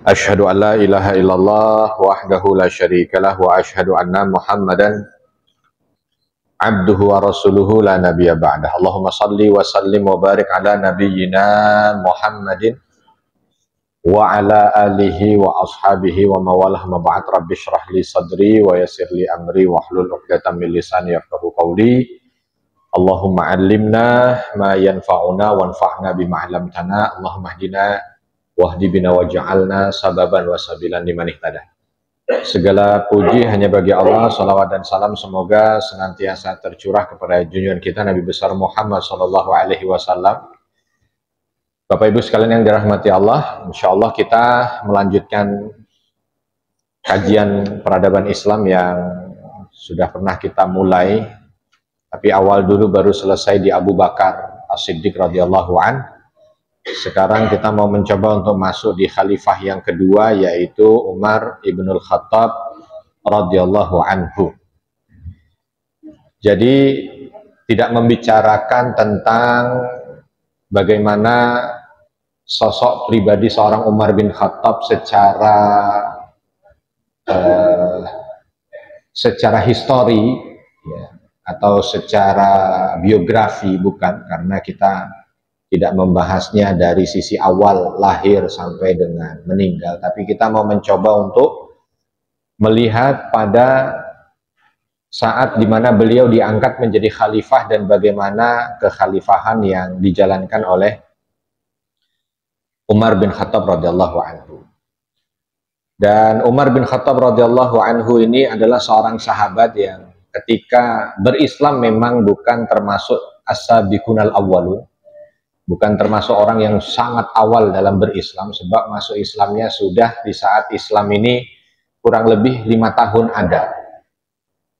Asyhadu an la ilaha illallah wahdahu la syarikalah wa asyhadu anna Muhammadan abduhu wa rasuluhu la nabiyya ba'dah. Allahumma salli wa sallim wa barik ala nabiyyina Muhammadin wa ala alihi wa ashabihi wa mawalah ma ba'd. Rabbi shrah li sadri wa yassir li amri wa hlul 'uqdatam min lisani yafqahu qawli. Allahumma 'allimna ma yanfa'una wanfa'na bima 'allamtana. Allahumma hdina wahdi bina waj'alna sababan wasabilan liman ihtada. Segala puji hanya bagi Allah, salawat dan salam semoga senantiasa tercurah kepada junjungan kita Nabi besar Muhammad sallallahu alaihi wasallam. Bapak Ibu sekalian yang dirahmati Allah, insyaallah kita melanjutkan kajian peradaban Islam yang sudah pernah kita mulai, tapi awal dulu baru selesai di Abu Bakar As-Siddiq radhiyallahu an. Sekarang kita mau mencoba untuk masuk di khalifah yang kedua, yaitu Umar ibnul Khattab radhiyallahu anhu. Jadi tidak membicarakan tentang bagaimana sosok pribadi seorang Umar bin Khattab secara histori ya, atau secara biografi, bukan, karena kita tidak membahasnya dari sisi awal lahir sampai dengan meninggal, tapi kita mau mencoba untuk melihat pada saat dimana beliau diangkat menjadi khalifah dan bagaimana kekhalifahan yang dijalankan oleh Umar bin Khattab radhiyallahu anhu. Dan Umar bin Khattab radhiyallahu anhu ini adalah seorang sahabat yang ketika berislam memang bukan termasuk as-sabiqunal awwalun, bukan termasuk orang yang sangat awal dalam berislam, sebab masuk Islamnya sudah di saat Islam ini kurang lebih 5 tahun ada.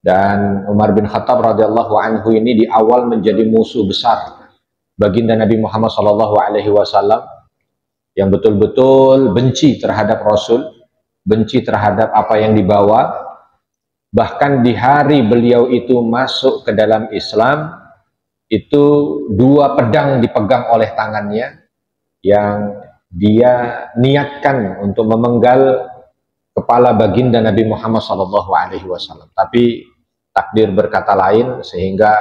Dan Umar bin Khattab radhiyallahu anhu ini di awal menjadi musuh besar baginda Nabi Muhammad SAW, yang betul-betul benci terhadap Rasul, benci terhadap apa yang dibawa. Bahkan di hari beliau itu masuk ke dalam Islam, itu 2 pedang dipegang oleh tangannya yang dia niatkan untuk memenggal kepala baginda Nabi Muhammad SAW. Tapi takdir berkata lain, sehingga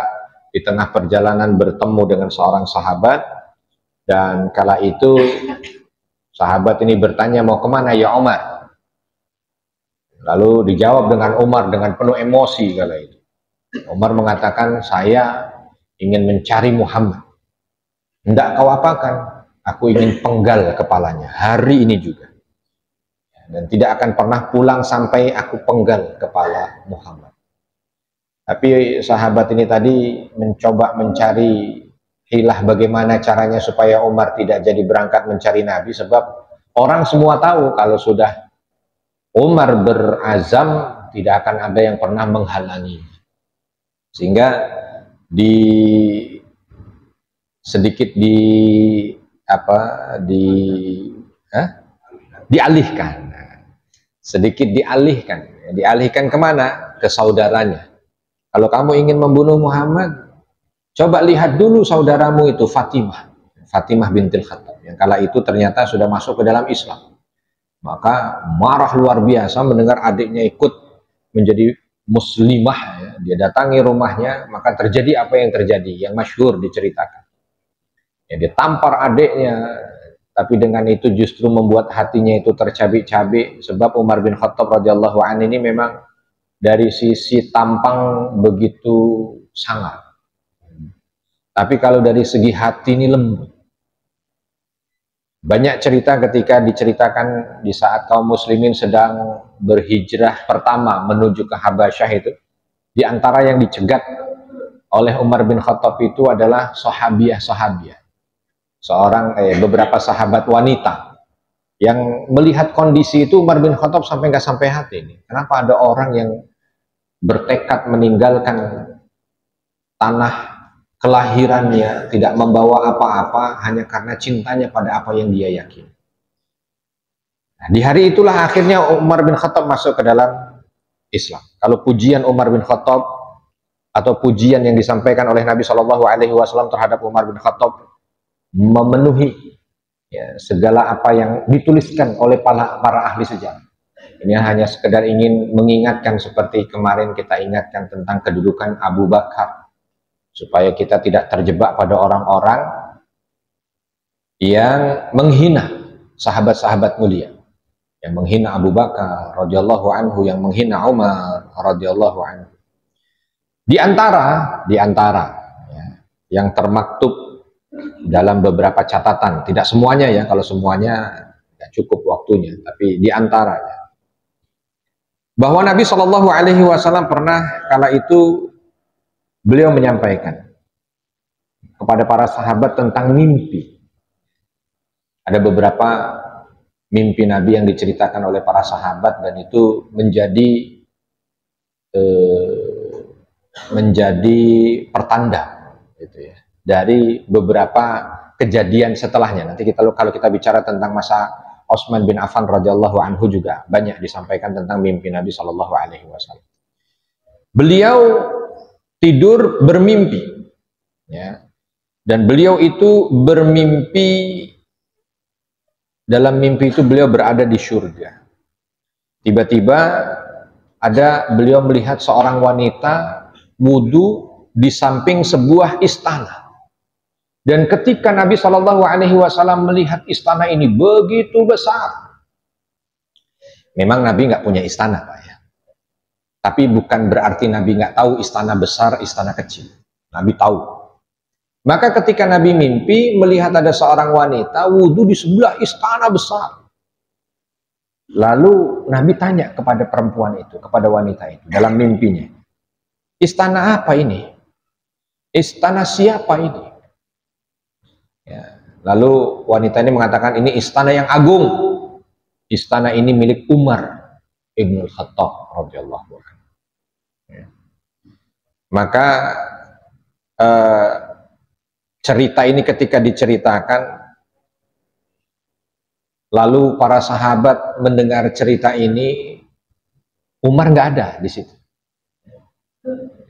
di tengah perjalanan bertemu dengan seorang sahabat, dan kala itu sahabat ini bertanya, mau kemana ya Umar? Lalu dijawab dengan Umar dengan penuh emosi kala itu. Umar mengatakan, saya ingin mencari Muhammad. Hendak kau apakan? Aku ingin penggal kepalanya hari ini juga. Dan tidak akan pernah pulang sampai aku penggal kepala Muhammad. Tapi sahabat ini tadi mencoba mencari hilah bagaimana caranya supaya Umar tidak jadi berangkat mencari Nabi, sebab orang semua tahu kalau sudah Umar berazam tidak akan ada yang pernah menghalangi. Sehingga dialihkan kemana? Ke saudaranya. Kalau kamu ingin membunuh Muhammad, coba lihat dulu saudaramu itu, Fatimah bintil Khattab, yang kala itu ternyata sudah masuk ke dalam Islam. Maka marah luar biasa mendengar adiknya ikut menjadi muslimah, ya. Dia datangi rumahnya, maka terjadi apa yang terjadi, yang masyhur diceritakan. Ya, dia tampar adiknya, tapi dengan itu justru membuat hatinya itu tercabik-cabik, sebab Umar bin Khattab radhiyallahu anhu ini memang dari sisi tampang begitu sangar, tapi kalau dari segi hati ini lembut. Banyak cerita ketika diceritakan di saat kaum muslimin sedang berhijrah pertama menuju ke Habasyah itu, di antara yang dicegat oleh Umar bin Khattab itu adalah sahabiah, beberapa sahabat wanita yang melihat kondisi itu. Umar bin Khattab sampai nggak sampai hati ini. Kenapa ada orang yang bertekad meninggalkan tanah kelahirannya, tidak membawa apa-apa hanya karena cintanya pada apa yang dia yakini. Nah, di hari itulah akhirnya Umar bin Khattab masuk ke dalam Islam. Kalau pujian Umar bin Khattab atau pujian yang disampaikan oleh Nabi SAW terhadap Umar bin Khattab memenuhi Ya, segala apa yang dituliskan oleh para ahli sejarah. Ini hanya sekedar ingin mengingatkan seperti kemarin kita ingatkan tentang kedudukan Abu Bakar, supaya kita tidak terjebak pada orang-orang yang menghina sahabat-sahabat mulia, yang menghina Abu Bakar radhiyallahu anhu, yang menghina Umar radhiyallahu anhu. Di antara ya, yang termaktub dalam beberapa catatan, tidak semuanya ya, kalau semuanya ya cukup waktunya, tapi di antaranya bahwa Nabi Shallallahu Alaihi Wasallam pernah kala itu beliau menyampaikan kepada para sahabat tentang mimpi. Ada beberapa mimpi Nabi yang diceritakan oleh para sahabat dan itu menjadi pertanda gitu ya, dari beberapa kejadian setelahnya. Nanti kalau kita bicara tentang masa Utsman bin Affan radhiyallahu anhu juga banyak disampaikan tentang mimpi Nabi Shallallahu Alaihi Wasallam. Beliau tidur bermimpi, ya, dan beliau itu bermimpi, dalam mimpi itu beliau berada di surga. Tiba-tiba beliau melihat seorang wanita wudhu di samping sebuah istana. Dan ketika Nabi Shallallahu Alaihi Wasallam melihat istana ini begitu besar, memang Nabi nggak punya istana, Pak ya. Tapi bukan berarti Nabi nggak tahu istana besar, istana kecil. Nabi tahu. Maka ketika Nabi mimpi melihat ada seorang wanita wudhu di sebelah istana besar. Lalu Nabi tanya kepada perempuan itu, kepada wanita itu dalam mimpinya, istana apa ini? Istana siapa ini? Ya. Lalu wanita ini mengatakan, ini istana yang agung. Istana ini milik Umar ibn Khattab radhiyallahu anhu. Ya. Maka cerita ini ketika diceritakan, lalu para sahabat mendengar cerita ini, Umar nggak ada di situ.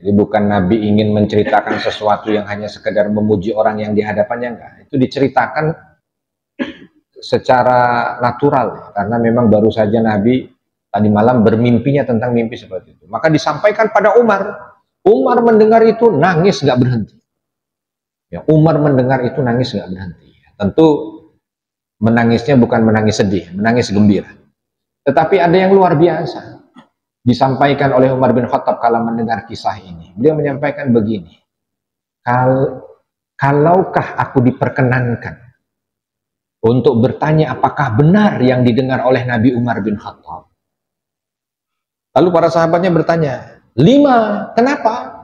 Jadi bukan Nabi ingin menceritakan sesuatu yang hanya sekedar memuji orang yang di hadapannya, enggak. Itu diceritakan secara natural, karena memang baru saja Nabi tadi malam bermimpinya tentang mimpi seperti itu. Maka disampaikan pada Umar. Umar mendengar itu nangis nggak berhenti. Ya, Umar mendengar itu nangis nggak berhenti. Tentu menangisnya bukan menangis sedih, menangis gembira. Tetapi ada yang luar biasa disampaikan oleh Umar bin Khattab kala mendengar kisah ini. Beliau menyampaikan begini, kalaukah aku diperkenankan untuk bertanya apakah benar yang didengar oleh Nabi Umar bin Khattab. Lalu para sahabatnya bertanya, 5, kenapa?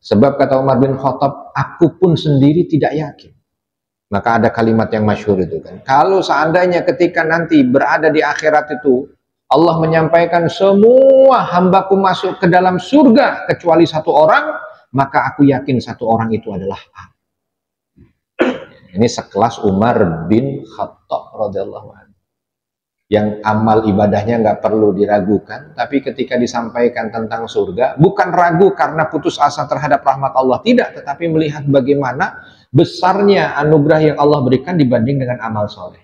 Sebab kata Umar bin Khattab, aku pun sendiri tidak yakin. Maka ada kalimat yang masyhur itu kan, kalau seandainya ketika nanti berada di akhirat itu, Allah menyampaikan semua hambaku masuk ke dalam surga kecuali satu orang, maka aku yakin satu orang itu adalah aku. Ini sekelas Umar bin Khattab radhiyallahu anhu, yang amal ibadahnya nggak perlu diragukan, tapi ketika disampaikan tentang surga, bukan ragu karena putus asa terhadap rahmat Allah, tidak, tetapi melihat bagaimana besarnya anugerah yang Allah berikan dibanding dengan amal soleh.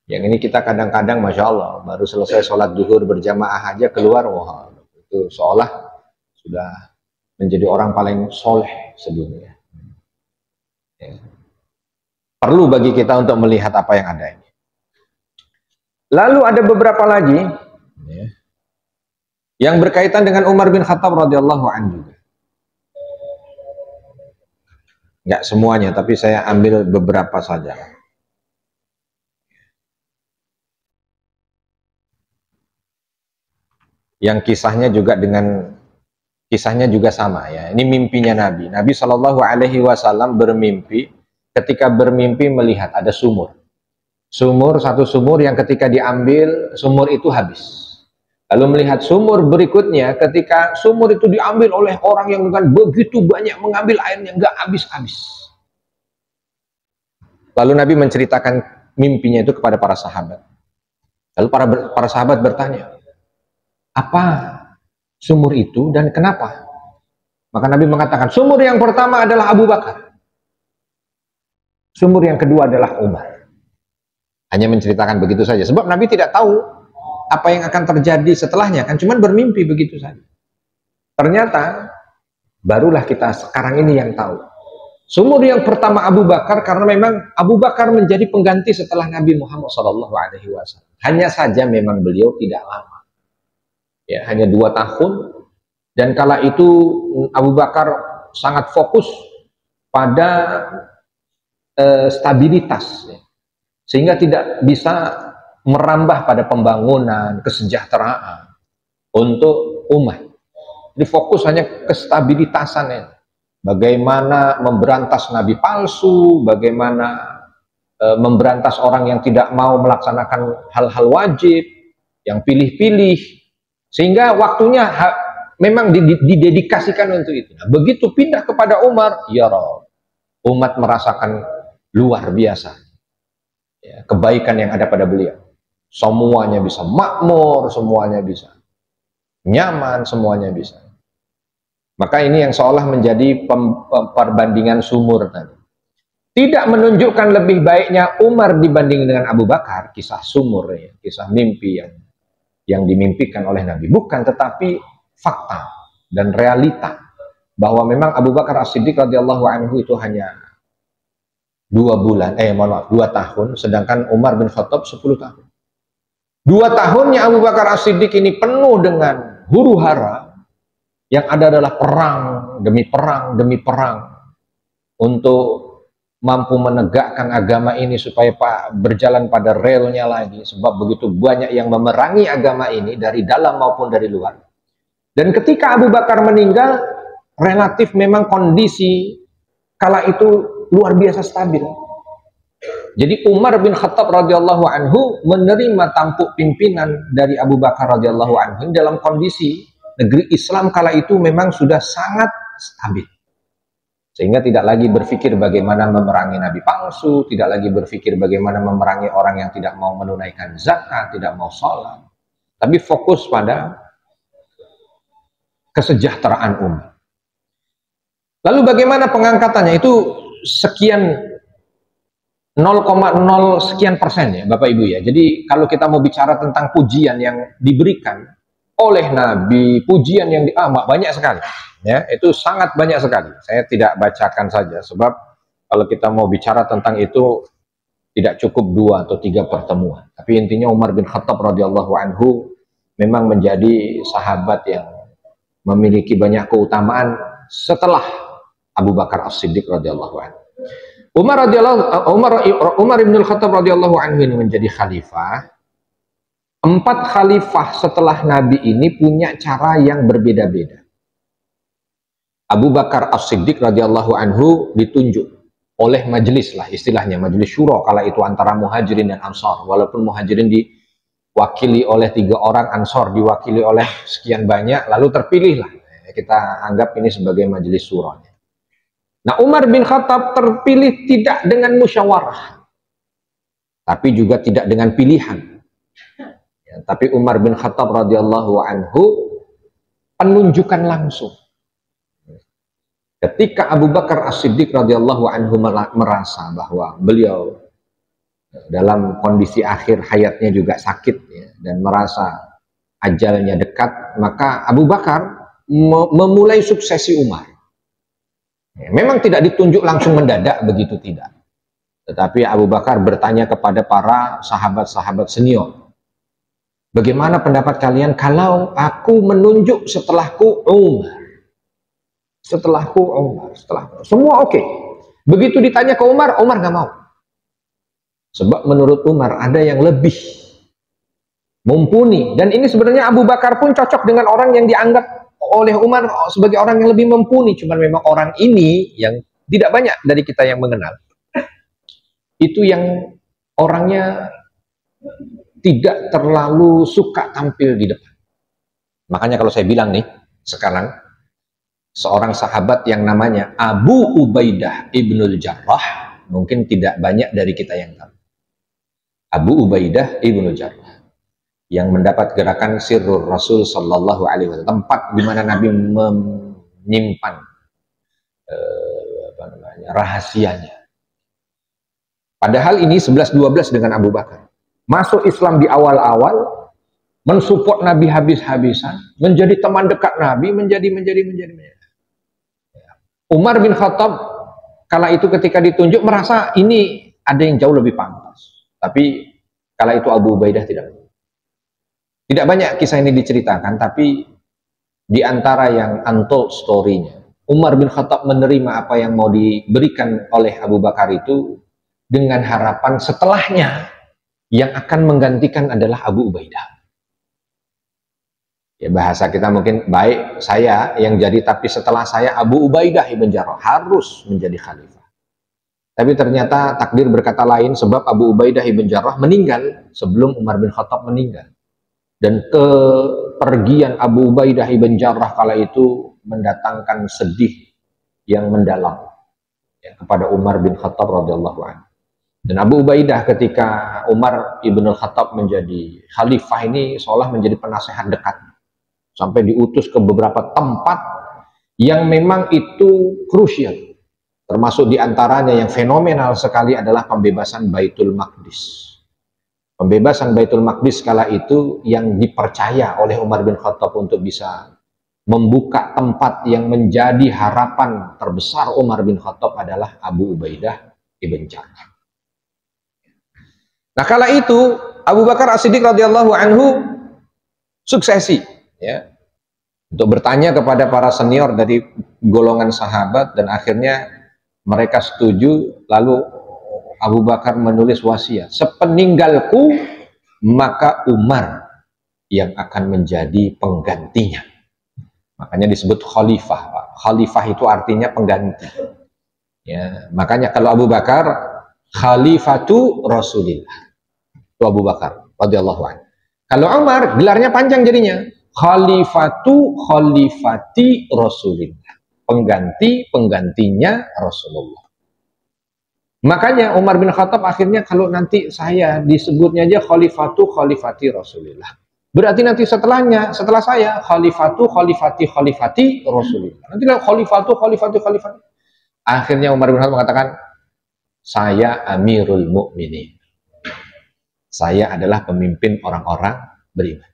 Yang ini kita kadang-kadang Masya Allah, baru selesai sholat zuhur berjamaah aja keluar, wah itu seolah sudah menjadi orang paling soleh sedunia. Ya. Perlu bagi kita untuk melihat apa yang ada ini. Lalu ada beberapa lagi ya, yang berkaitan dengan Umar bin Khattab radhiyallahu anhu. Enggak semuanya, tapi saya ambil beberapa saja. Yang kisahnya juga sama ya. Ini mimpinya Nabi. Nabi Shallallahu Alaihi Wasallam bermimpi, ketika bermimpi melihat ada sumur. Satu sumur yang ketika diambil, sumur itu habis. Lalu melihat sumur berikutnya, ketika sumur itu diambil oleh orang yang dengan begitu banyak mengambil airnya, nggak habis-habis. Lalu Nabi menceritakan mimpinya itu kepada para sahabat. Lalu para sahabat bertanya, apa sumur itu dan kenapa? Maka Nabi mengatakan, sumur yang pertama adalah Abu Bakar. Sumur yang kedua adalah Umar. Hanya menceritakan begitu saja. Sebab Nabi tidak tahu apa yang akan terjadi setelahnya, kan cuman bermimpi begitu saja. Ternyata barulah kita sekarang ini yang tahu. Sumur yang pertama Abu Bakar, karena memang Abu Bakar menjadi pengganti setelah Nabi Muhammad SAW. Hanya saja memang beliau tidak lama, ya, hanya 2 tahun. Dan kala itu Abu Bakar sangat fokus pada stabilitas, ya, sehingga tidak bisa merambah pada pembangunan kesejahteraan untuk umat. Jadi fokus hanya kestabilitasan, ya. Bagaimana memberantas nabi palsu, bagaimana memberantas orang yang tidak mau melaksanakan hal-hal wajib, yang pilih-pilih, sehingga waktunya memang didedikasikan untuk itu. Nah, begitu pindah kepada Umar, ya Rabb, umat merasakan luar biasa, ya, kebaikan yang ada pada beliau. Semuanya bisa makmur, semuanya bisa nyaman, semuanya bisa. Maka ini yang seolah menjadi perbandingan sumur tadi. Tidak menunjukkan lebih baiknya Umar dibanding dengan Abu Bakar, kisah sumur, ya, kisah mimpi yang dimimpikan oleh Nabi. Bukan, tetapi fakta dan realita bahwa memang Abu Bakar As-Siddiq radhiyallahu anhu itu hanya 2 tahun, sedangkan Umar bin Khattab 10 tahun. 2 tahunnya Abu Bakar As-Siddiq ini penuh dengan huru-hara. Yang ada adalah perang demi perang untuk mampu menegakkan agama ini supaya berjalan pada relnya lagi, sebab begitu banyak yang memerangi agama ini dari dalam maupun dari luar. Dan ketika Abu Bakar meninggal, relatif memang kondisi kala itu luar biasa stabil. Jadi Umar bin Khattab radhiyallahu anhu menerima tampuk pimpinan dari Abu Bakar radhiyallahu anhu dalam kondisi negeri Islam kala itu memang sudah sangat stabil, sehingga tidak lagi berpikir bagaimana memerangi nabi palsu, tidak lagi berpikir bagaimana memerangi orang yang tidak mau menunaikan zakat, tidak mau sholat, tapi fokus pada kesejahteraan umat. Lalu bagaimana pengangkatannya? Itu sekian 0,0 sekian persen, ya Bapak Ibu, ya. Jadi kalau kita mau bicara tentang pujian yang diberikan oleh Nabi, pujian yang banyak sekali, ya, itu sangat banyak sekali. Saya tidak bacakan saja, sebab kalau kita mau bicara tentang itu tidak cukup 2 atau 3 pertemuan. Tapi intinya Umar bin Khattab radhiyallahu anhu memang menjadi sahabat yang memiliki banyak keutamaan setelah Abu Bakar As-Siddiq radhiyallahu anhu. Umar bin Khattab radhiyallahu anhu ini menjadi khalifah. 4 khalifah setelah Nabi ini punya cara yang berbeda-beda. Abu Bakar As-Siddiq radhiyallahu anhu ditunjuk oleh majelis lah, istilahnya majelis syuro kala itu antara Muhajirin dan Ansor. Walaupun Muhajirin diwakili oleh 3 orang, Ansor diwakili oleh sekian banyak, lalu terpilihlah. Kita anggap ini sebagai majelis syuro. Nah, Umar bin Khattab terpilih tidak dengan musyawarah, tapi juga tidak dengan pilihan. Tapi Umar bin Khattab radhiyallahu anhu penunjukan langsung. Ketika Abu Bakar As-Siddiq radhiyallahu anhu merasa bahwa beliau dalam kondisi akhir hayatnya juga sakit, ya, dan merasa ajalnya dekat, maka Abu Bakar memulai suksesi Umar. Ya, memang tidak ditunjuk langsung mendadak begitu, tidak. Tetapi Abu Bakar bertanya kepada para sahabat-sahabat senior, bagaimana pendapat kalian kalau aku menunjuk setelahku Umar? Setelahku Umar, semua oke. Begitu ditanya ke Umar, Umar nggak mau. Sebab menurut Umar ada yang lebih mumpuni. Dan ini sebenarnya Abu Bakar pun cocok dengan orang yang dianggap oleh Umar sebagai orang yang lebih mumpuni. Cuman memang orang ini yang tidak banyak dari kita yang mengenal. Itu yang orangnya tidak terlalu suka tampil di depan. Makanya kalau saya bilang nih, sekarang seorang sahabat yang namanya Abu Ubaidah Ibnul Jarrah, mungkin tidak banyak dari kita yang tahu. Abu Ubaidah Ibnul Jarrah yang mendapat gerakan Sirrul Rasul Sallallahu Alaihi Wasallam, tempat di mana Nabi menyimpan rahasianya. Padahal ini 11-12 dengan Abu Bakar. Masuk Islam di awal-awal, mensupport Nabi habis-habisan, menjadi teman dekat Nabi, menjadi. Umar bin Khattab kala itu ketika ditunjuk merasa ini ada yang jauh lebih pantas. Tapi kala itu Abu Ubaidah tidak. Tidak banyak kisah ini diceritakan, tapi di antara yang untold story-nya, Umar bin Khattab menerima apa yang mau diberikan oleh Abu Bakar itu dengan harapan setelahnya yang akan menggantikan adalah Abu Ubaidah. Ya, bahasa kita mungkin baik saya yang jadi, tapi setelah saya Abu Ubaidah ibn Jarrah harus menjadi khalifah. Tapi ternyata takdir berkata lain, sebab Abu Ubaidah ibn Jarrah meninggal sebelum Umar bin Khattab meninggal. Dan kepergian Abu Ubaidah ibn Jarrah kala itu mendatangkan sedih yang mendalam ya, kepada Umar bin Khattab radhiyallahu anhu. Dan Abu Ubaidah ketika Umar ibn Khattab menjadi khalifah ini seolah menjadi penasehat dekat. Sampai diutus ke beberapa tempat yang memang itu krusial. Termasuk diantaranya yang fenomenal sekali adalah pembebasan Baitul Maqdis. Pembebasan Baitul Maqdis kala itu yang dipercaya oleh Umar bin Khattab untuk bisa membuka tempat yang menjadi harapan terbesar Umar bin Khattab adalah Abu Ubaidah ibn Jarrah. Nah kala itu Abu Bakar As-Siddiq radhiyallahu anhu suksesi ya, untuk bertanya kepada para senior dari golongan sahabat, dan akhirnya mereka setuju. Lalu Abu Bakar menulis wasiat, sepeninggalku maka Umar yang akan menjadi penggantinya. Makanya disebut khalifah. Khalifah itu artinya pengganti ya, makanya kalau Abu Bakar khalifatu Rasulillah, itu Abu Bakar radhiyallahu anhu. Kalau Umar gelarnya panjang jadinya khalifati Rasulillah, penggantinya Rasulullah. Makanya Umar bin Khattab akhirnya kalau nanti saya disebutnya aja khalifati Rasulillah, berarti nanti setelah saya khalifati Rasulillah, nanti khalifati. Akhirnya Umar bin Khattab mengatakan, saya Amirul Mukminin, saya adalah pemimpin orang-orang beriman.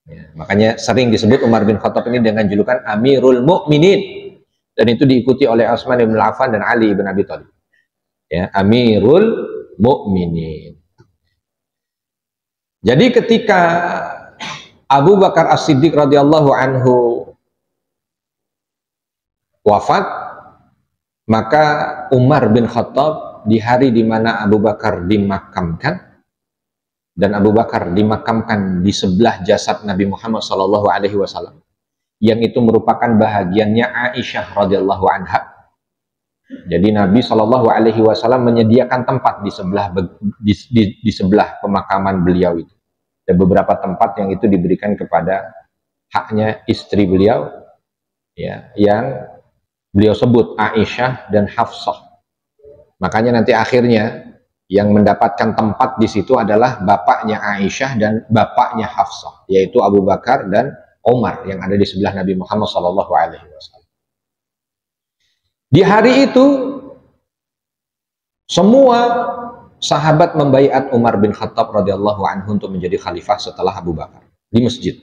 Ya, makanya sering disebut Umar bin Khattab ini dengan julukan Amirul Mukminin, dan itu diikuti oleh Utsman bin Affan dan Ali bin Abi Thalib. Ya, Amirul Mukminin. Jadi ketika Abu Bakar As-Siddiq radhiyallahu anhu wafat, maka Umar bin Khattab di hari di mana Abu Bakar dimakamkan, dan Abu Bakar dimakamkan di sebelah jasad Nabi Muhammad SAW, yang itu merupakan bahagiannya Aisyah radhiyallahu anha. Jadi Nabi SAW menyediakan tempat di sebelah pemakaman beliau itu. Ada beberapa tempat yang itu diberikan kepada haknya istri beliau, ya, yang beliau sebut Aisyah dan Hafsah. Makanya nanti akhirnya yang mendapatkan tempat di situ adalah bapaknya Aisyah dan bapaknya Hafsah, yaitu Abu Bakar dan Umar yang ada di sebelah Nabi Muhammad SAW. Di hari itu semua sahabat membaiat Umar bin Khattab radhiyallahu anhu untuk menjadi khalifah setelah Abu Bakar di masjid.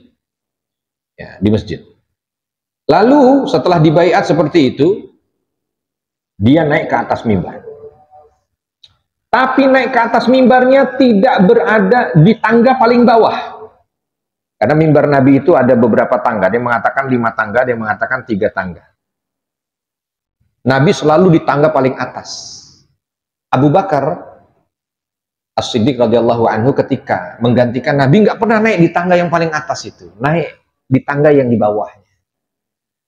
Ya, di masjid. Lalu setelah dibaiat seperti itu, dia naik ke atas mimbar. Tapi naik ke atas mimbarnya tidak berada di tangga paling bawah. Karena mimbar Nabi itu ada beberapa tangga. Dia mengatakan 5 tangga, dia mengatakan 3 tangga. Nabi selalu di tangga paling atas. Abu Bakar As-Siddiq radhiyallahu anhu ketika menggantikan Nabi nggak pernah naik di tangga yang paling atas itu. Naik di tangga yang di bawahnya.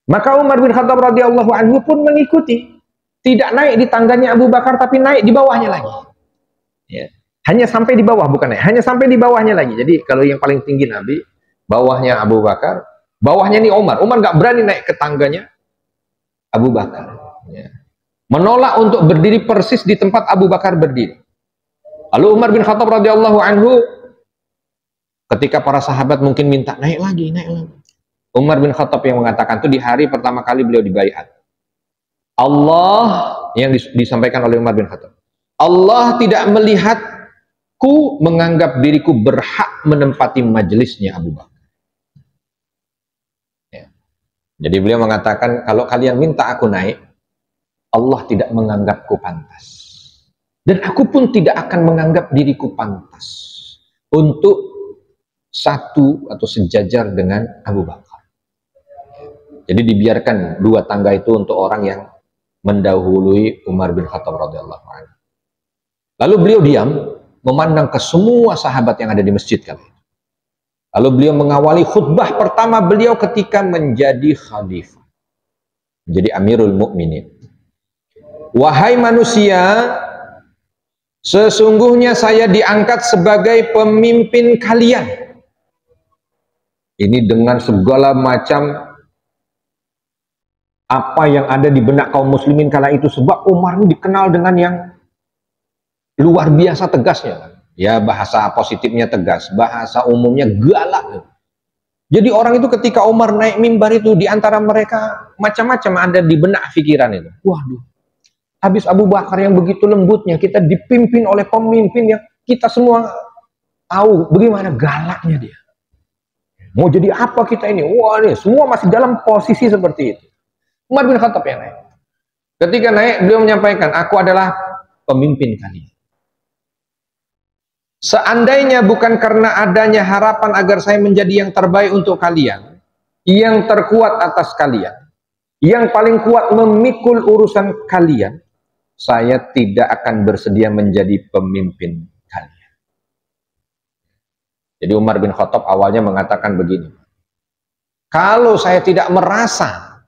Maka Umar bin Khattab radhiyallahu anhu pun mengikuti. Tidak naik di tangganya Abu Bakar, tapi naik di bawahnya lagi. Ya. Hanya sampai di bawah, bukan naik, hanya sampai di bawahnya lagi. Jadi kalau yang paling tinggi Nabi, bawahnya Abu Bakar, bawahnya ini Umar. Umar nggak berani naik ke tangganya Abu Bakar. Ya. Menolak untuk berdiri persis di tempat Abu Bakar berdiri. Lalu Umar bin Khattab radhiyallahu anhu, ketika para sahabat mungkin minta naik lagi. Umar bin Khattab yang mengatakan itu di hari pertama kali beliau dibaiat. Allah yang disampaikan oleh Umar bin Khattab. Allah tidak melihatku menganggap diriku berhak menempati majelisnya Abu Bakar. Ya. Jadi beliau mengatakan, kalau kalian minta aku naik, Allah tidak menganggapku pantas. Dan aku pun tidak akan menganggap diriku pantas untuk satu atau sejajar dengan Abu Bakar. Jadi dibiarkan dua tangga itu untuk orang yang mendahului Umar bin Khattab radhiyallahu anhu. Lalu beliau diam, memandang ke semua sahabat yang ada di masjid kali. Lalu beliau mengawali khutbah pertama beliau ketika menjadi khalifah, menjadi Amirul Mukminin. Wahai manusia, sesungguhnya saya diangkat sebagai pemimpin kalian. Ini dengan segala macam apa yang ada di benak kaum muslimin kala itu, sebab Umar ini dikenal dengan yang luar biasa tegasnya. Ya, bahasa positifnya tegas, bahasa umumnya galak. Jadi orang itu ketika Umar naik mimbar itu, di antara mereka macam-macam ada di benak pikiran itu. Waduh, habis Abu Bakar yang begitu lembutnya, kita dipimpin oleh pemimpin yang kita semua tahu bagaimana galaknya dia. Mau jadi apa kita ini? Wah, nih, semua masih dalam posisi seperti itu. Umar bin Khattab yang naik. Ketika naik, beliau menyampaikan, aku adalah pemimpin kalian. Seandainya bukan karena adanya harapan agar saya menjadi yang terbaik untuk kalian, yang terkuat atas kalian, yang paling kuat memikul urusan kalian, saya tidak akan bersedia menjadi pemimpin kalian. Jadi Umar bin Khattab awalnya mengatakan begini, kalau saya tidak merasa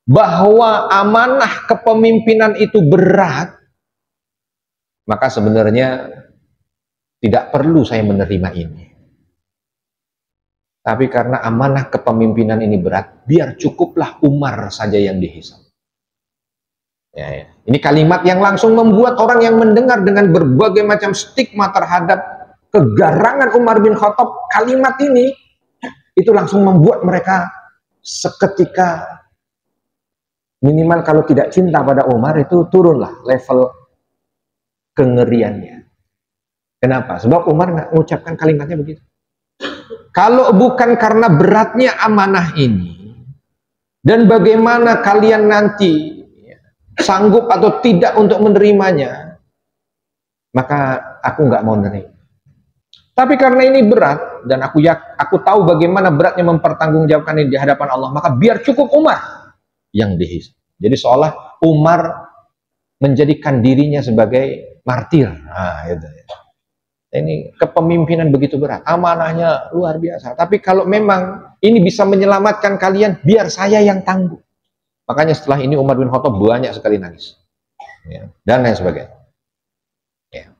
bahwa amanah kepemimpinan itu berat, maka sebenarnya tidak perlu saya menerima ini. Tapi karena amanah kepemimpinan ini berat, biar cukuplah Umar saja yang dihisab. Ya. Ini kalimat yang langsung membuat orang yang mendengar dengan berbagai macam stigma terhadap kegarangan Umar bin Khattab. Kalimat ini, itu langsung membuat mereka seketika, minimal kalau tidak cinta pada Umar, itu turunlah level kengeriannya. Kenapa? Sebab Umar nggak mengucapkan kalimatnya begitu. Kalau bukan karena beratnya amanah ini, dan bagaimana kalian nanti sanggup atau tidak untuk menerimanya, maka aku nggak mau menerima. Tapi karena ini berat, dan aku tahu bagaimana beratnya mempertanggungjawabkan ini di hadapan Allah, maka biar cukup Umar yang dihisab. Jadi seolah Umar menjadikan dirinya sebagai martir. Nah, gitu. Ini kepemimpinan begitu berat, amanahnya luar biasa. Tapi kalau memang ini bisa menyelamatkan kalian, biar saya yang tangguh. Makanya setelah ini Umar bin Khattab banyak sekali nangis, ya, dan lain sebagainya. Ya.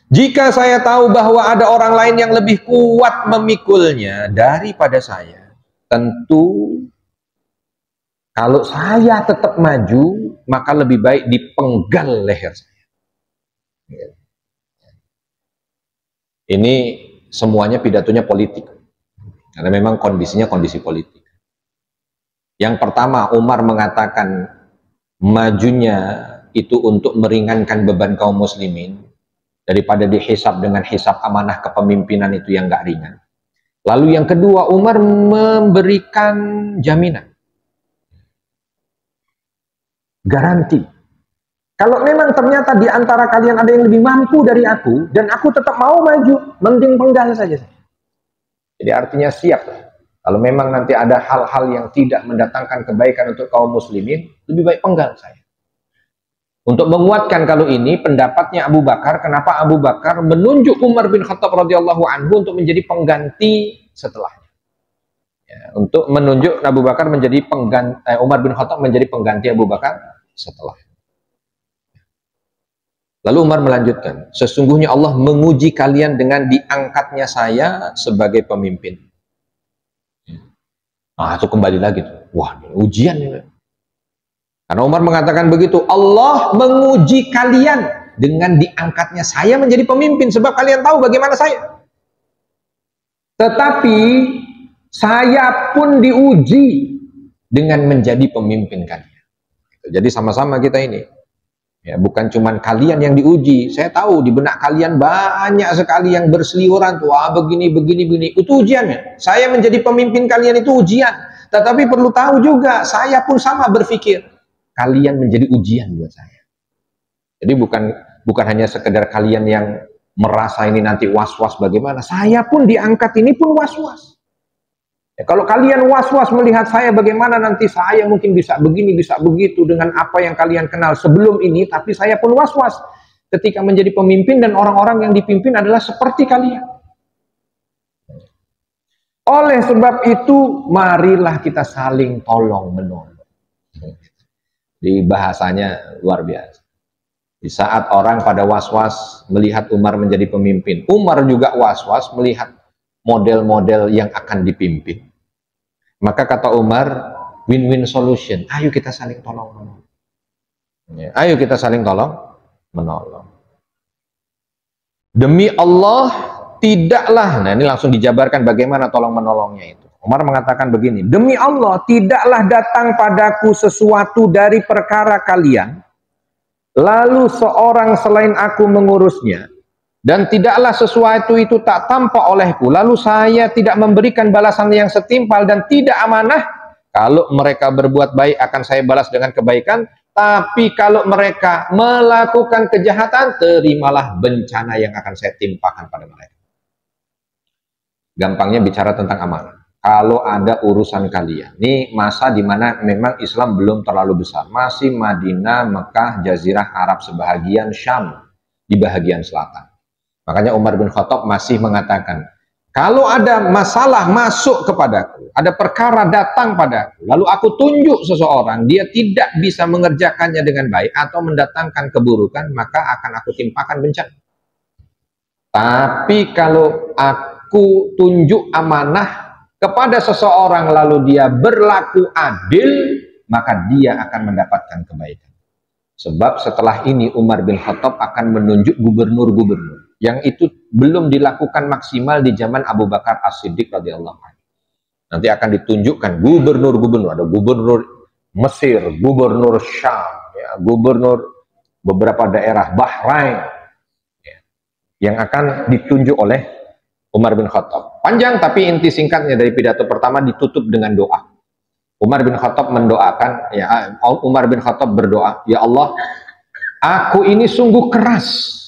Jika saya tahu bahwa ada orang lain yang lebih kuat memikulnya daripada saya, tentu kalau saya tetap maju, maka lebih baik dipenggal leher saya. Ya. Ini semuanya pidatonya politik, karena memang kondisinya kondisi politik. Yang pertama, Umar mengatakan majunya itu untuk meringankan beban kaum muslimin, daripada dihisab dengan hisab amanah kepemimpinan itu yang gak ringan. Lalu yang kedua, Umar memberikan jaminan, garansi. Kalau memang ternyata di antara kalian ada yang lebih mampu dari aku, dan aku tetap mau maju, mending penggal saja. Jadi artinya siap. Kalau memang nanti ada hal-hal yang tidak mendatangkan kebaikan untuk kaum muslimin, lebih baik penggal saya. Untuk menguatkan kalau ini pendapatnya Abu Bakar, kenapa Abu Bakar menunjuk Umar bin Khattab radhiyallahu anhu untuk menjadi pengganti setelahnya. Ya, untuk menunjuk Abu Bakar menjadi Umar bin Khattab menjadi pengganti Abu Bakar setelah. Lalu Umar melanjutkan, sesungguhnya Allah menguji kalian dengan diangkatnya saya sebagai pemimpin. Nah, itu kembali lagi tuh. Wah, ini ujian ini. Karena Umar mengatakan begitu, Allah menguji kalian dengan diangkatnya saya menjadi pemimpin, sebab kalian tahu bagaimana saya. Tetapi saya pun diuji dengan menjadi pemimpin kalian. Jadi sama-sama kita ini Ya, bukan cuman kalian yang diuji. Saya tahu di benak kalian banyak sekali yang berseliweran tuh, begini, begini, begini. Itu ujiannya. Saya menjadi pemimpin kalian itu ujian. Tetapi perlu tahu juga, saya pun sama berpikir. Kalian menjadi ujian buat saya. Jadi bukan hanya sekedar kalian yang merasa ini nanti was-was bagaimana. Saya pun diangkat ini pun was-was. Ya, kalau kalian was-was melihat saya bagaimana nanti saya mungkin bisa begini, bisa begitu dengan apa yang kalian kenal sebelum ini, tapi saya pun was-was ketika menjadi pemimpin dan orang-orang yang dipimpin adalah seperti kalian. Oleh sebab itu, marilah kita saling tolong-menolong. Di bahasanya luar biasa. Di saat orang pada was-was melihat Umar menjadi pemimpin, Umar juga was-was melihat model-model yang akan dipimpin. Maka kata Umar, win-win solution. Ayo kita saling tolong-menolong. Ya, ayo kita saling tolong-menolong. Demi Allah, tidaklah, nah ini langsung dijabarkan bagaimana tolong-menolongnya itu. Umar mengatakan begini, demi Allah, tidaklah datang padaku sesuatu dari perkara kalian, lalu seorang selain aku mengurusnya, dan tidaklah sesuatu itu tak tampak olehku, lalu saya tidak memberikan balasan yang setimpal dan tidak amanah. Kalau mereka berbuat baik akan saya balas dengan kebaikan, tapi kalau mereka melakukan kejahatan, terimalah bencana yang akan saya timpakan pada mereka. Gampangnya bicara tentang amanah. Kalau ada urusan kalian, ini masa dimana memang Islam belum terlalu besar, masih Madinah, Mekah, Jazirah Arab sebahagian, Syam di bahagian selatan. Makanya Umar bin Khattab masih mengatakan, kalau ada masalah masuk kepadaku, ada perkara datang padaku, lalu aku tunjuk seseorang, dia tidak bisa mengerjakannya dengan baik atau mendatangkan keburukan, maka akan aku timpakan bencana. Tapi kalau aku tunjuk amanah kepada seseorang, lalu dia berlaku adil, maka dia akan mendapatkan kebaikan. Sebab setelah ini Umar bin Khattab akan menunjuk gubernur-gubernur yang itu belum dilakukan maksimal di zaman Abu Bakar As-Siddiq radhiyallahu anhu. Nanti akan ditunjukkan gubernur-gubernur, ada gubernur Mesir, gubernur Syam, ya, gubernur beberapa daerah Bahrain, ya, yang akan ditunjuk oleh Umar bin Khattab. Panjang tapi inti singkatnya dari pidato pertama ditutup dengan doa. Umar bin Khattab mendoakan, ya, Umar bin Khattab berdoa, ya Allah, aku ini sungguh keras.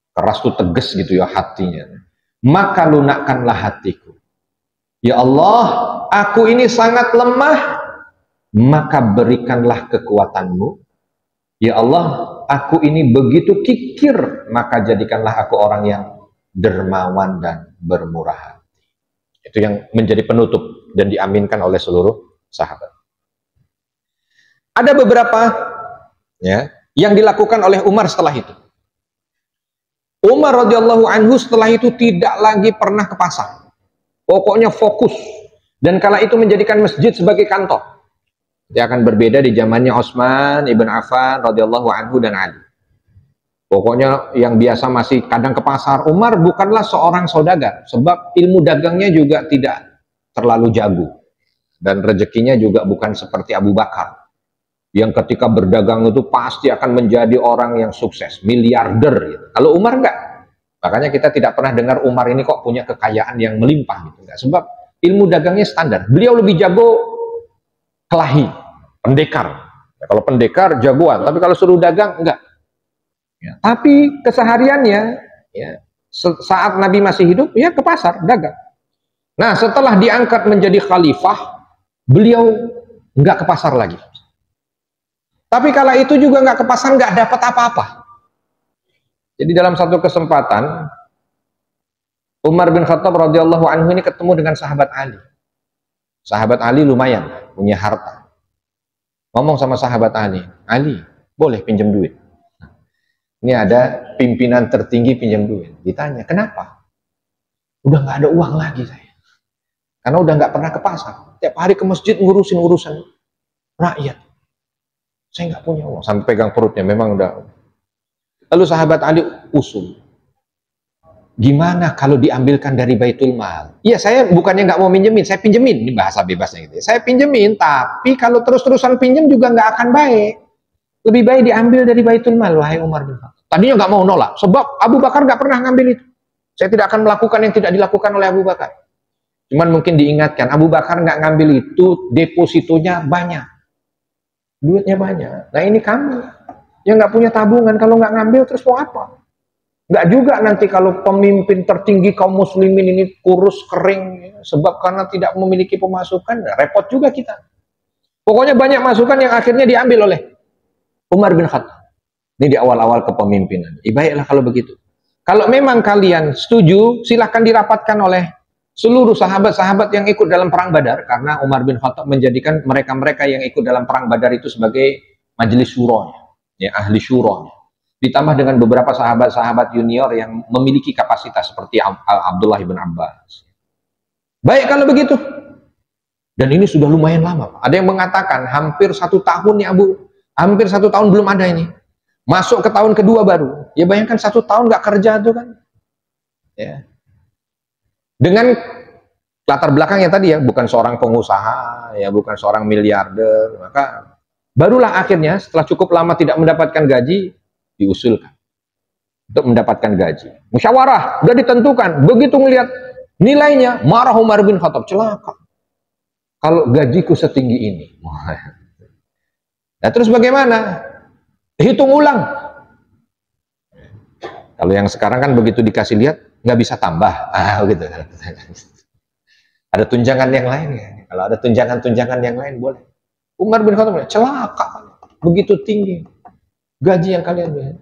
Keras itu tegas gitu ya hatinya. Maka lunakkanlah hatiku. Ya Allah, aku ini sangat lemah, maka berikanlah kekuatanmu. Ya Allah, aku ini begitu kikir, maka jadikanlah aku orang yang dermawan dan bermurah hati. Itu yang menjadi penutup dan diaminkan oleh seluruh sahabat. Ada beberapa ya yang dilakukan oleh Umar setelah itu. Umar radhiyallahu anhu setelah itu tidak lagi pernah ke pasar. Pokoknya fokus. Dan kala itu menjadikan masjid sebagai kantor. Dia akan berbeda di zamannya Utsman ibn Affan radhiyallahu anhu dan Ali. Pokoknya yang biasa masih kadang ke pasar. Umar bukanlah seorang saudagar. Sebab ilmu dagangnya juga tidak terlalu jago. Dan rezekinya juga bukan seperti Abu Bakar. Yang ketika berdagang itu pasti akan menjadi orang yang sukses, miliarder gitu. Kalau Umar enggak. Makanya kita tidak pernah dengar Umar ini kok punya kekayaan yang melimpah gitu. Enggak. Sebab ilmu dagangnya standar. Beliau lebih jago kelahi, pendekar. Ya, kalau pendekar jagoan, tapi kalau suruh dagang enggak. Ya, tapi kesehariannya ya, saat Nabi masih hidup ya ke pasar dagang. Nah, setelah diangkat menjadi khalifah, beliau enggak ke pasar lagi. Tapi kala itu juga nggak ke pasar, nggak dapat apa-apa. Jadi dalam satu kesempatan, Umar bin Khattab radhiyallahu anhu ini ketemu dengan sahabat Ali. Sahabat Ali lumayan, punya harta. Ngomong sama sahabat Ali, Ali, boleh pinjam duit. Ini ada pimpinan tertinggi pinjam duit. Ditanya, kenapa? Udah nggak ada uang lagi saya. Karena udah nggak pernah ke pasar. Tiap hari ke masjid ngurusin urusan rakyat. Saya nggak punya uang, sampai pegang perutnya, memang udah. Lalu sahabat Ali usul, gimana kalau diambilkan dari Baitul Mal? Iya, saya bukannya nggak mau minjemin, saya pinjemin, ini bahasa bebasnya gitu. Saya pinjemin, tapi kalau terus-terusan pinjem juga nggak akan baik. Lebih baik diambil dari Baitul Mal, wahai Umar bin Khattab. Tadinya nggak mau nolak, sebab Abu Bakar nggak pernah ngambil itu. Saya tidak akan melakukan yang tidak dilakukan oleh Abu Bakar. Cuman mungkin diingatkan, Abu Bakar nggak ngambil itu, depositonya banyak. Duitnya banyak. Nah ini kami, yang nggak punya tabungan, kalau nggak ngambil terus mau apa? Nggak juga nanti kalau pemimpin tertinggi kaum muslimin ini kurus, kering, sebab karena tidak memiliki pemasukan, repot juga kita. Pokoknya banyak masukan yang akhirnya diambil oleh Umar bin Khattab. Ini di awal-awal kepemimpinan. Baiklah kalau begitu. Kalau memang kalian setuju, silahkan dirapatkan oleh seluruh sahabat-sahabat yang ikut dalam perang Badar, karena Umar bin Khattab menjadikan mereka-mereka yang ikut dalam perang Badar itu sebagai majelis syuranya, ya, ahli syuranya. Ditambah dengan beberapa sahabat-sahabat junior yang memiliki kapasitas seperti Abdullah bin Abbas. Baik kalau begitu. Dan ini sudah lumayan lama. Ada yang mengatakan hampir 1 tahun ya Abu, hampir 1 tahun belum ada ini. Masuk ke tahun kedua baru. Ya bayangkan 1 tahun nggak kerja tuh kan. Ya. Dengan latar belakangnya tadi ya, bukan seorang pengusaha, ya bukan seorang miliarder, maka barulah akhirnya setelah cukup lama tidak mendapatkan gaji, diusulkan untuk mendapatkan gaji. Musyawarah, sudah ditentukan. Begitu melihat nilainya, marah Umar bin Khattab, celaka. Kalau gajiku setinggi ini. Nah terus bagaimana? Hitung ulang. Kalau yang sekarang kan begitu dikasih lihat, nggak bisa tambah. Gitu. Ada tunjangan yang lain ya. Kalau ada tunjangan-tunjangan yang lain boleh. Umar bin Khattab celaka, begitu tinggi gaji yang kalian beli.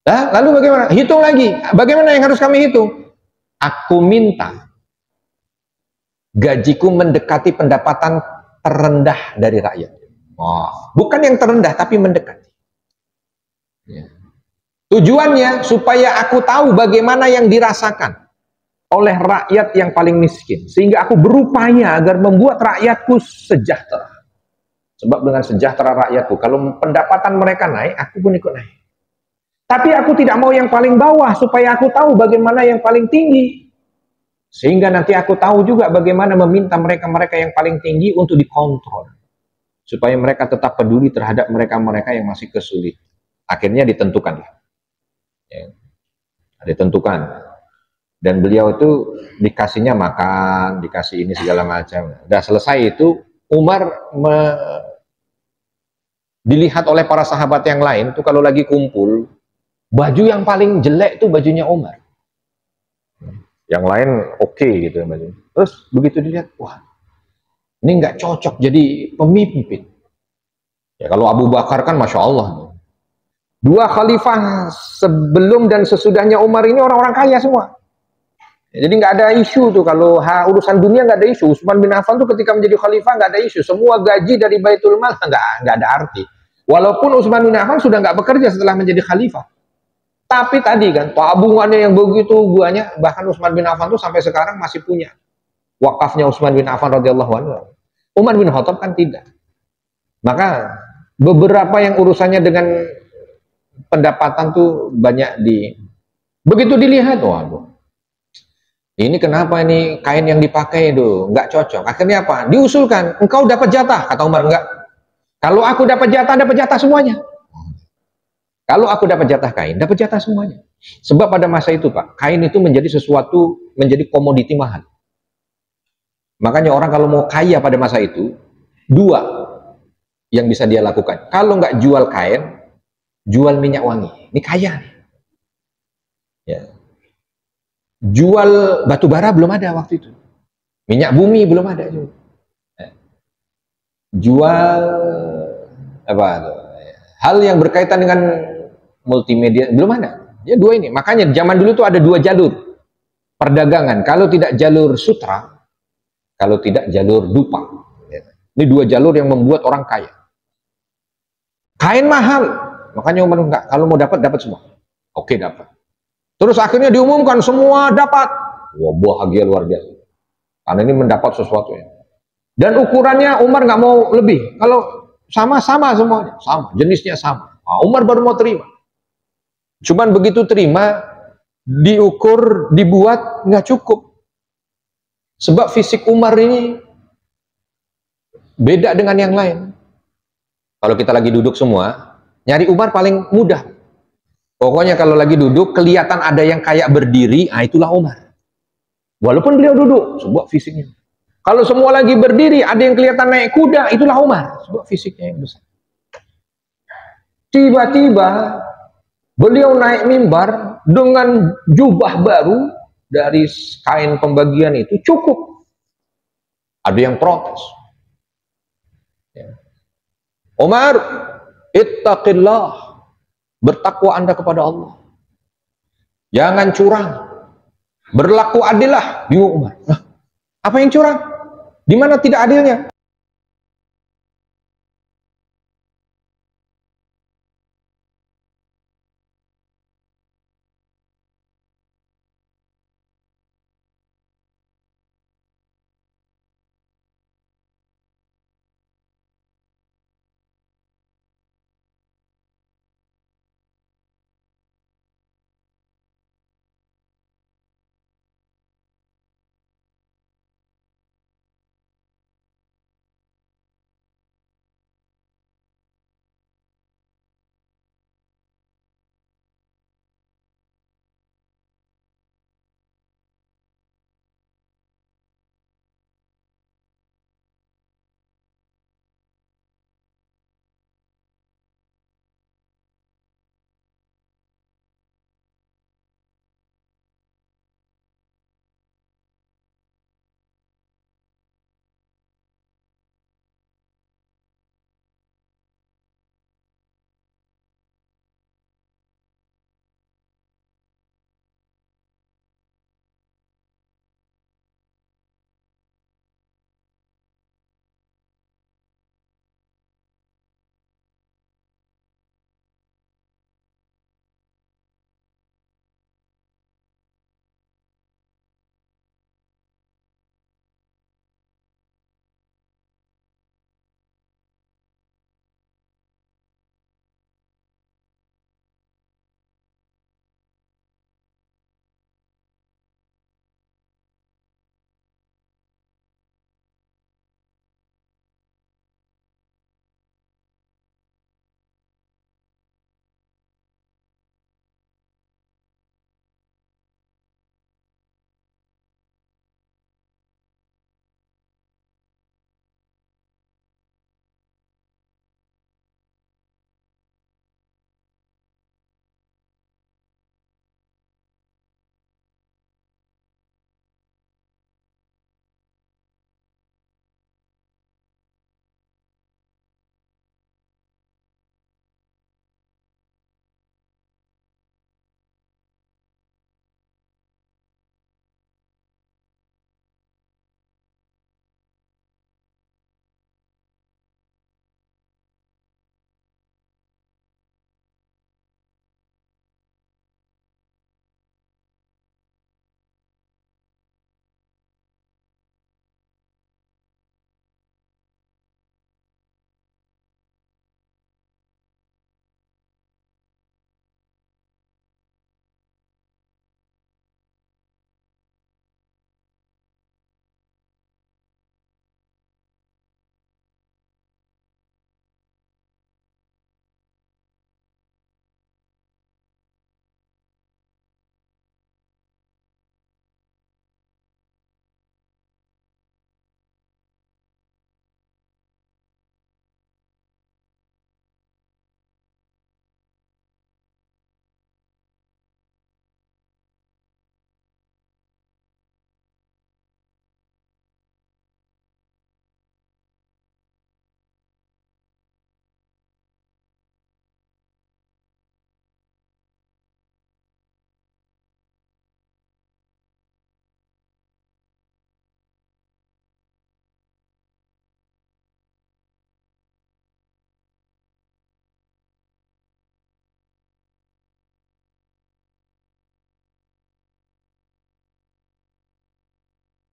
Nah, lalu bagaimana? Hitung lagi. Bagaimana yang harus kami hitung? Aku minta gajiku mendekati pendapatan terendah dari rakyat. Oh, bukan yang terendah, tapi mendekati. Ya. Tujuannya supaya aku tahu bagaimana yang dirasakan oleh rakyat yang paling miskin. Sehingga aku berupaya agar membuat rakyatku sejahtera. Sebab dengan sejahtera rakyatku, kalau pendapatan mereka naik, aku pun ikut naik. Tapi aku tidak mau yang paling bawah, supaya aku tahu bagaimana yang paling tinggi. Sehingga nanti aku tahu juga bagaimana meminta mereka-mereka yang paling tinggi untuk dikontrol. Supaya mereka tetap peduli terhadap mereka-mereka yang masih kesulitan. Akhirnya ditentukan. Ya. Ditentukan. Dan beliau itu dikasihnya makan, dikasih ini segala macam. Udah selesai itu, Umar dilihat oleh para sahabat yang lain tuh kalau lagi kumpul, baju yang paling jelek tuh bajunya Umar. Yang lain oke gitu baju. Terus begitu dilihat, wah, ini nggak cocok jadi pemimpin. Ya kalau Abu Bakar kan Masya Allah. 2 khalifah sebelum dan sesudahnya Umar ini orang-orang kaya semua. Ya, jadi nggak ada isu tuh kalau urusan dunia nggak ada isu. Utsman bin Affan tuh ketika menjadi khalifah nggak ada isu. Semua gaji dari Baitul Mal nggak ada arti. Walaupun Utsman bin Affan sudah nggak bekerja setelah menjadi khalifah. Tapi tadi kan tabungannya yang begitu banyak, bahkan Utsman bin Affan tuh sampai sekarang masih punya wakafnya Utsman bin Affan radhiyallahu anhu. Umar bin Khattab kan tidak. Maka beberapa yang urusannya dengan pendapatan tuh banyak begitu dilihat, waduh. Ini kenapa ini kain yang dipakai itu nggak cocok. Akhirnya apa? Diusulkan, engkau dapat jatah. Kata Umar, enggak. Kalau aku dapat jatah semuanya. Kalau aku dapat jatah kain, dapat jatah semuanya. Sebab pada masa itu Pak, kain itu menjadi menjadi komoditi mahal. Makanya orang kalau mau kaya pada masa itu, 2 yang bisa dia lakukan. Kalau nggak jual kain, jual minyak wangi. Ini kaya. Ya. Jual batu bara belum ada waktu itu. Minyak bumi belum ada juga. Jual apa? Hal yang berkaitan dengan multimedia belum ada. Ya 2 ini. Makanya zaman dulu tuh ada 2 jalur perdagangan. Kalau tidak jalur sutra, kalau tidak jalur dupa. Ini 2 jalur yang membuat orang kaya. Kain mahal. Makanya Umar enggak. Kalau mau dapat semua. Oke, dapat. Terus akhirnya diumumkan semua dapat. Wah, bahagia luar biasa. Karena ini mendapat sesuatu ya. Dan ukurannya Umar nggak mau lebih. Kalau sama-sama semuanya, sama, jenisnya sama. Nah, Umar baru mau terima. Cuman begitu terima, diukur, dibuat nggak cukup. Sebab fisik Umar ini beda dengan yang lain. Kalau kita lagi duduk semua, Nyari Umar paling mudah. Pokoknya kalau lagi duduk, kelihatan ada yang kayak berdiri, itulah Umar. Walaupun beliau duduk, sebuah fisiknya. Kalau semua lagi berdiri, ada yang kelihatan naik kuda, itulah Umar. Sebuah fisiknya yang besar. Tiba-tiba, beliau naik mimbar dengan jubah baru, dari kain pembagian itu cukup. Ada yang protes. Umar, ittaqillah. Bertakwa Anda kepada Allah. Jangan curang. Berlaku adillah. Bingung Umar. Apa yang curang? Di mana tidak adilnya?